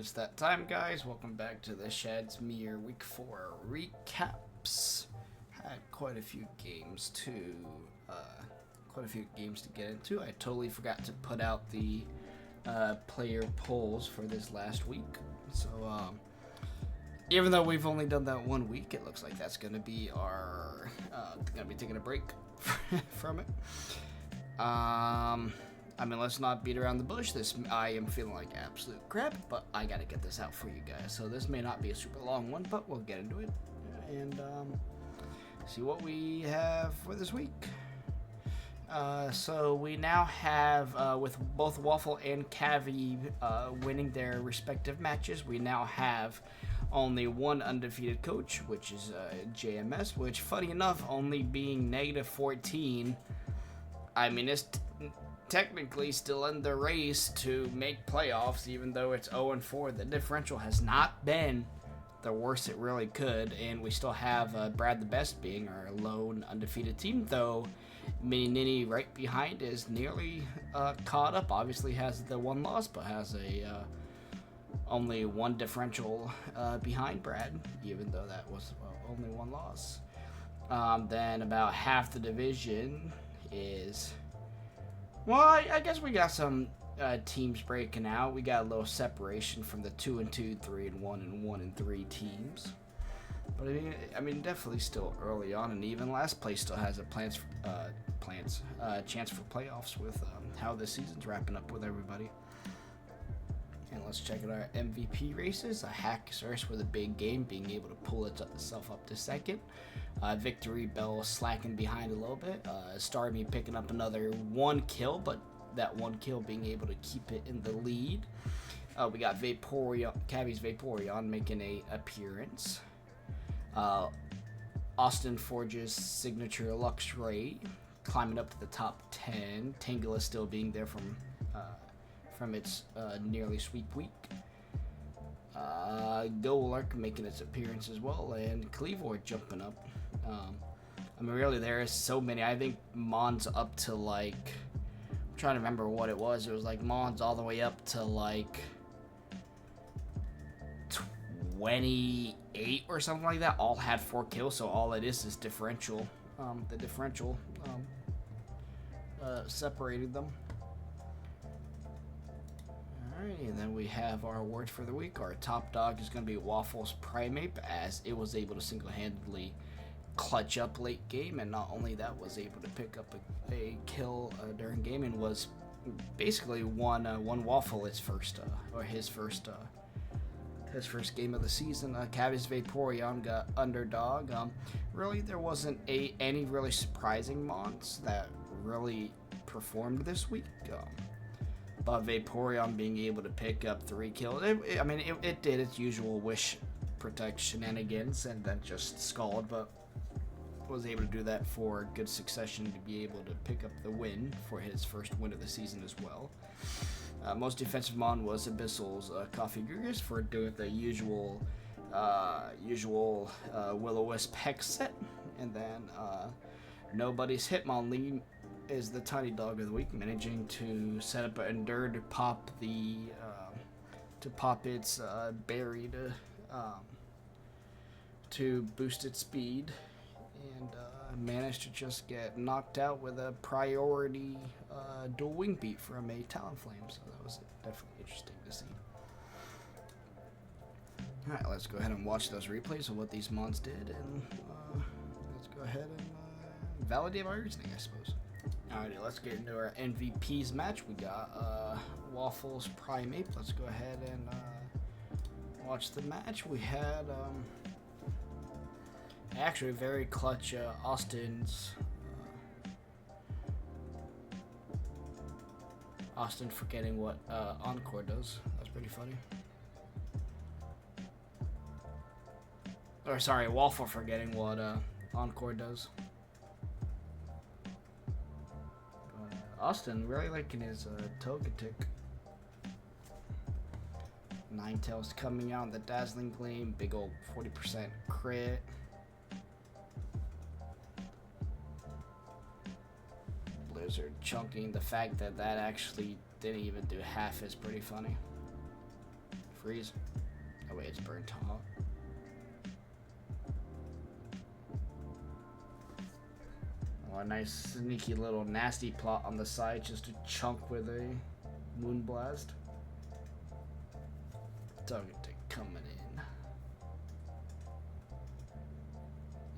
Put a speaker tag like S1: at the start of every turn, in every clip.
S1: It's that time, guys. Welcome back to the Shadesmar Week 4 recaps. Had quite a few games to get into. I totally forgot to put out the player polls for this last week. So even though we've only done that 1 week, it looks like that's gonna be our gonna be taking a break from it. I mean, let's not beat around the bush. I am feeling like absolute crap, but I gotta get this out for you guys. So this may not be a super long one, but we'll get into it and see what we have for this week. So we now have, with both Waffle and Cavi winning their respective matches, we now have only one undefeated coach, which is JMS, which, funny enough, only being -14, I mean, it's technically still in the race to make playoffs, even though it's 0-4. The differential has not been the worst it really could, and we still have Brad the Best being our lone undefeated team, though Mini Nini right behind is nearly caught up. Obviously has the one loss, but has a only one differential behind Brad, even though that was only one loss. Then about half the division is, well, I guess we got some teams breaking out. We got a little separation from the 2-2, 3-1, and 1-3 teams. But I mean, definitely still early on, and even last place still has a chance for playoffs with how the season's wrapping up with everybody. And let's check out our MVP races. Hack starts with a big game, being able to pull itself up to second. Victory Bell slacking behind a little bit. Starmie picking up another 1 kill, but that 1 kill being able to keep it in the lead. We got Cavi's Vaporeon making a appearance. Austin Forge's signature Luxray climbing up to the top 10. Tangela still being there from its nearly sweep week. Golark making its appearance as well, and Cleavor jumping up. I mean, really, there is so many. I think Mon's up to, like, I'm trying to remember what it was. It was like Mon's all the way up to like 28 or something like that. All had 4 kills, so all it is differential. The differential separated them. Alright, and then we have our awards for the week. Our top dog is going to be Waffle's Primeape, as it was able to single-handedly clutch up late game, and not only that, was able to pick up a kill during game, and was basically won Waffle his first game of the season. Cavi's Vaporeon got underdog. Really, there wasn't any really surprising mons that really performed this week. But Vaporeon being able to pick up 3 kills, it did its usual wish protect shenanigans and then just scald, but was able to do that for good succession to be able to pick up the win for his first win of the season as well. Most defensive mon was Abyssal's Coffee Gugus for doing the usual Will-O-Wisp Hex set, and then Nobody's Hitmonlee is the tiny dog of the week, managing to set up an Endure to pop its berry to boost its speed, and managed to just get knocked out with a priority dual wing beat from a Talonflame, so that was definitely interesting to see. Alright, let's go ahead and watch those replays of what these mons did, and let's go ahead and validate my reasoning, I suppose. Alrighty, let's get into our MVPs match. We got Waffle's Primeape. Let's go ahead and watch the match. We had actually very clutch Austin forgetting what Encore does. That's pretty funny. Or sorry, Waffle forgetting what Encore does. Austin really liking his Togetic. Ninetales coming out in the Dazzling Gleam, big old 40% crit. Blizzard chunking. The fact that actually didn't even do half is pretty funny. Freeze. Oh wait, it's burnt hot. Oh, a nice sneaky little nasty plot on the side just to chunk with a Moonblast. Target coming in.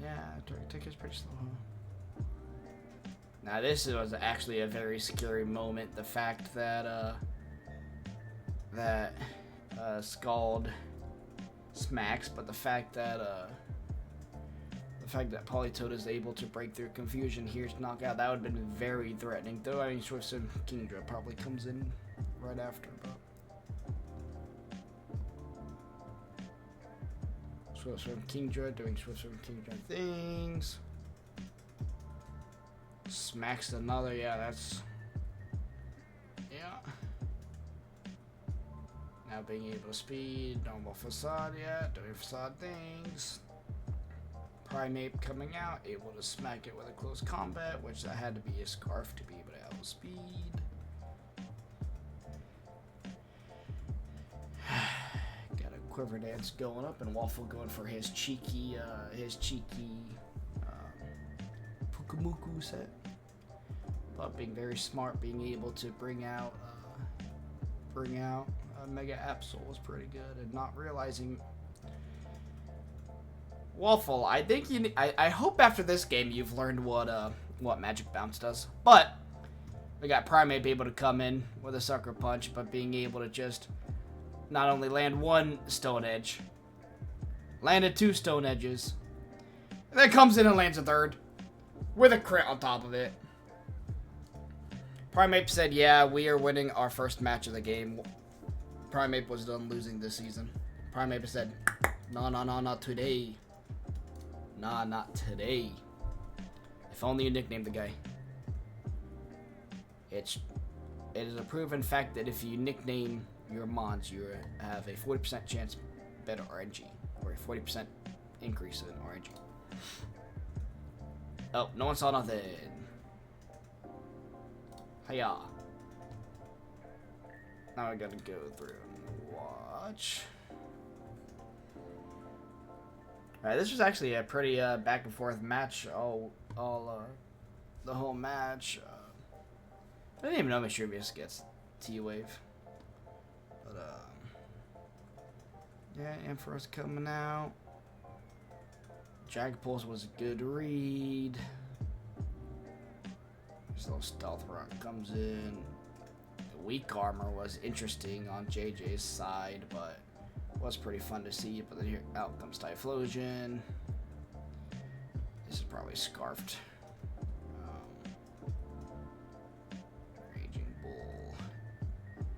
S1: Yeah, target tick is pretty slow, huh? Now this was actually a very scary moment. The fact that Scald smacks, but the fact that Politoed is able to break through confusion here to knock out, that would have been very threatening. Though I mean, Swift Kingdra probably comes in right after, but Swift Kingdra doing Swift Kingdra things. Smacks another, yeah, that's now being able to speed, normal facade, yeah, doing facade things. Primeape coming out, able to smack it with a close combat, which that had to be a Scarf to be able to outspeed. Got a Quiver Dance going up, and Waffle going for his cheeky Pukumuku set. But being very smart, being able to bring out Mega Absol was pretty good, and not realizing. Waffle, I think I hope after this game you've learned what Magic Bounce does. But we got Primeape able to come in with a Sucker Punch, but being able to just not only land one Stone Edge, landed two Stone Edges, and then comes in and lands a third with a crit on top of it. Primeape said, "Yeah, we are winning our first match of the game." Primeape was done losing this season. Primeape said, "No, not today. Nah, not today." If only you nicknamed the guy. It is a proven fact that if you nickname your mons, you have a 40% chance better RNG, or a 40% increase in RNG. Oh, no one saw nothing. Hiya. Now I gotta go through and watch. Alright, this was actually a pretty back and forth match. The whole match. I didn't even know Mischievous gets T-Wave. But yeah, Ampharos coming out. Dragapult was a good read. This little Stealth Rock comes in. The weak armor was interesting on JJ's side, but was pretty fun to see. But then here out comes Typhlosion. This is probably Scarfed. Raging Bull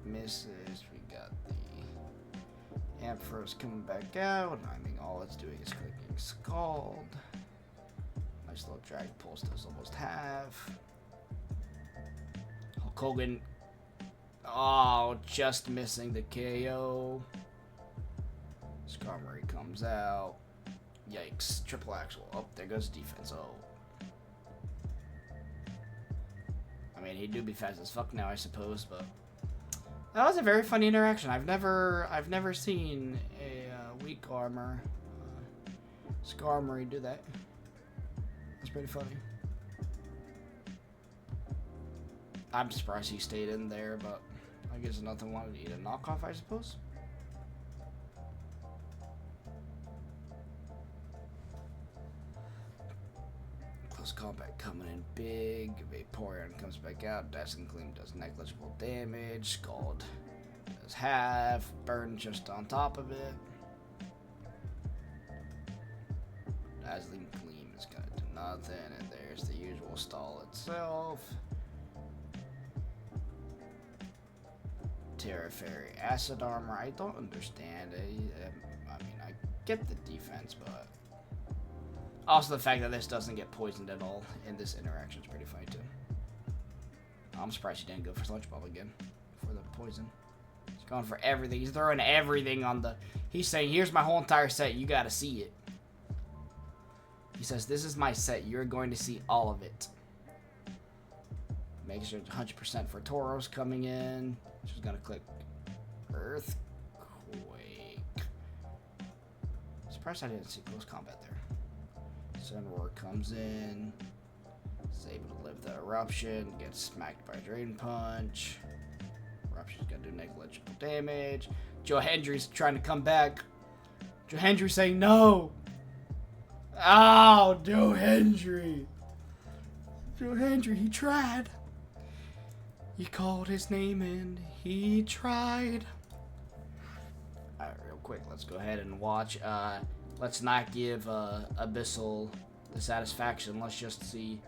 S1: misses. We got the Ampharos coming back out. I mean, all it's doing is clicking Scald. Nice little Dragapult does almost half. Hulk Hogan. Oh, just missing the KO. Skarmory comes out. Yikes. Triple Axel. Oh, there goes defense. Oh. I mean, he do be fast as fuck now, I suppose, but that was a very funny interaction. I've never seen a weak armor Skarmory do that. That's pretty funny. I'm surprised he stayed in there, but I guess nothing wanted to eat a knockoff, I suppose. Close combat coming in big. Vaporeon comes back out. Dazzling Gleam does negligible damage. Scald does half. Burn just on top of it. Dazzling Gleam is gonna do nothing, and there's the usual stall itself. Terra Fairy Acid Armor, I don't understand. I mean, I get the defense, but also the fact that this doesn't get poisoned at all in this interaction is pretty funny too. I'm surprised he didn't go for Sludge Ball again for the poison. He's going for everything. He's throwing everything on the... He's saying, here's my whole entire set. You gotta see it. He says, this is my set. You're going to see all of it. Making sure it's 100% for Tauros coming in. She's gonna click Earthquake. surprised I didn't see close combat there. Sunroar comes in. Is able to live the eruption. Gets smacked by Drain Punch. Eruption's gonna do negligible damage. Joe Hendry's trying to come back. Joe Hendry saying no. Oh, Joe Hendry. Joe Hendry, he tried. He called his name and he tried. Alright, real quick, let's go ahead and watch. Let's not give Abyssal the satisfaction. Let's just see.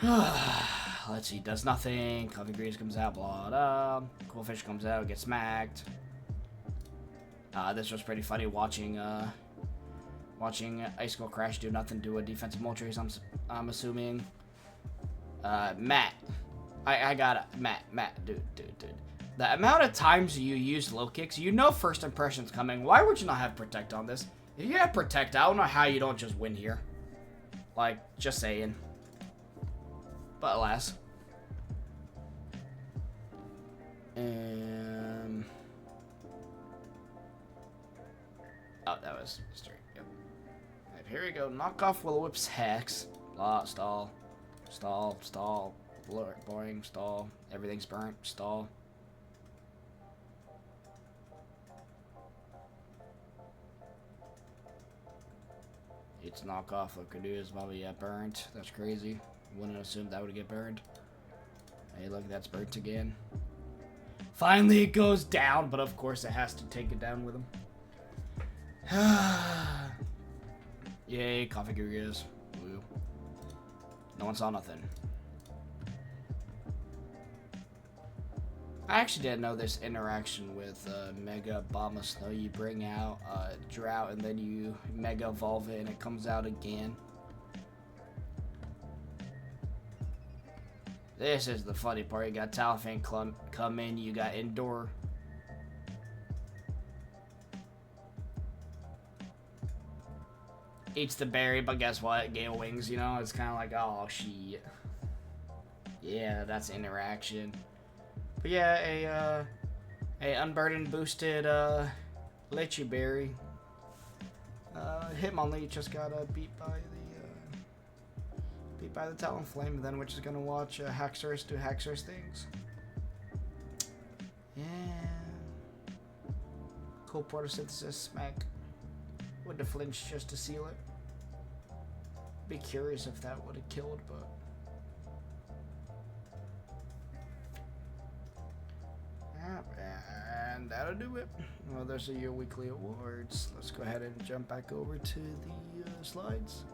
S1: Let's see, does nothing. Coffee Grease comes out, blah, blah. Cool Fish comes out, gets smacked. This was pretty funny watching Icicle Crash do nothing to a defensive Moltres, I'm assuming. Matt. I got it. Matt, dude. The amount of times you use low kicks, you know first impression's coming. Why would you not have Protect on this? If you have Protect, I don't know how you don't just win here. Like, just saying. But alas. Oh, that was straight. Yep. Right, here we go. Knock off Will-O-Wisp Hex. Stall. Boring. Stall. Everything's burnt. Stall. It's knockoff Look-A-Doo is probably burnt. That's crazy. Wouldn't assume that would get burned. Hey, look, that's burnt again. Finally, it goes down, but of course it has to take it down with him. Yay, Coffee Gurgias. Woo. No one saw nothing. I actually didn't know this interaction with Mega Abomasnow. You bring out Drought and then you Mega Evolve it and it comes out again. This is the funny part. You got Talafin come in, you got Indoor. Eats the berry, but guess what? Gale Wings, you know? It's kind of like, oh, shit. Yeah, that's interaction. But yeah, a unburdened boosted Lychee Berry. Hitmonlee just got beat by the Talonflame, then we're just gonna watch Haxorus do Haxorus things. Yeah. Cool Photosynthesis smack with the flinch just to seal it. Be curious if that would have killed, but. And that'll do it. Well, those are your weekly awards. Let's go ahead and jump back over to the slides.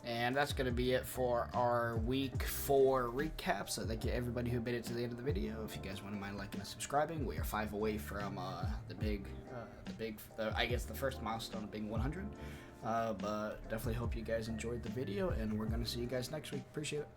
S1: And that's going to be it for our week 4 recap. So thank you everybody who made it to the end of the video. If you guys wouldn't mind liking and subscribing, we are 5 away from I guess the first milestone of being 100. But definitely hope you guys enjoyed the video, and we're going to see you guys next week. Appreciate it.